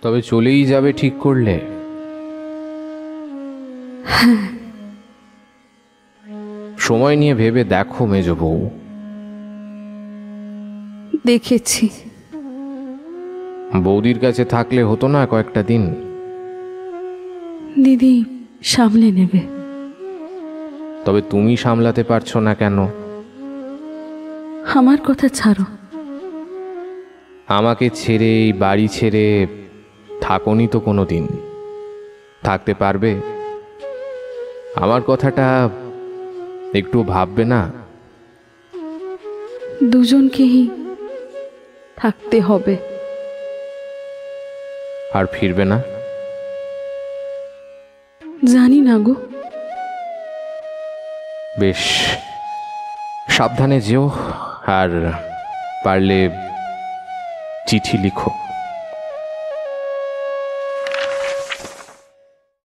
তবে চলেই যাবে ঠিক করলে? সময় নিয়ে ভেবে দেখো মেজ বউ। দেখেছি। বৌদির কাছে থাকলে হতো না কয়েকটা দিন? দিদি সামলে নেবে। তবে তুমি সামলাতে পারছো না কেন? আমার কথা ছাড়ো। আমাকে ছেড়ে, এই বাড়ি ছেড়ে থাকোনি তো কোনো দিন। থাকতে পারবে? আমার কথাটা একটু ভাববে না? দুজনকেই থাকতে হবে। আর ফিরবে না? জানি না গো। বেশ, সাবধানে যেও, আর পারলে চিঠি লিখো।